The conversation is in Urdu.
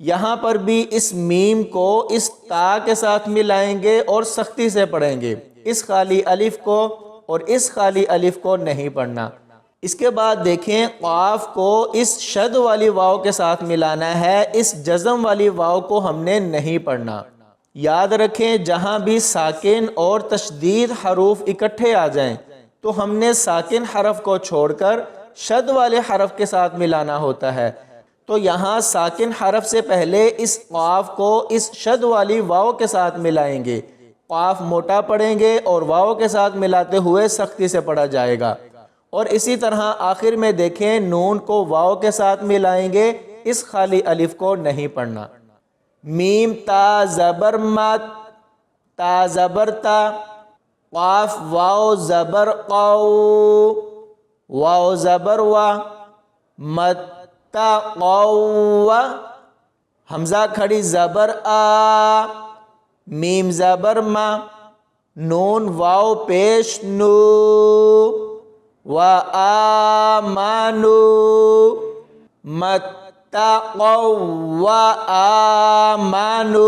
یہاں پر بھی اس میم کو اس تا کے ساتھ ملائیں گے اور سختی سے پڑھیں گے، اس خالی الف کو اور اس خالی الف کو نہیں پڑھنا۔ اس کے بعد دیکھیں قاف کو اس شد والی واو کے ساتھ ملانا ہے، اس جزم والی واو کو ہم نے نہیں پڑھنا۔ یاد رکھیں جہاں بھی ساکن اور تشدید حروف اکٹھے آ جائیں تو ہم نے ساکن حرف کو چھوڑ کر شد والے حرف کے ساتھ ملانا ہوتا ہے۔ تو یہاں ساکن حرف سے پہلے اس قاف کو اس شد والی واو کے ساتھ ملائیں گے، قاف موٹا پڑھیں گے اور واو کے ساتھ ملاتے ہوئے سختی سے پڑھا جائے گا۔ اور اسی طرح آخر میں دیکھیں نون کو واو کے ساتھ ملائیں گے، اس خالی الف کو نہیں پڑھنا۔ میم تا زبر مت، تا زبر تا، قاف واو زبر قو، واو زبر وا، متا قو، حمزہ کھڑی زبر آ، میم زبر ما، نون واو پیش نو، و آمانو، متقوا و آمانو۔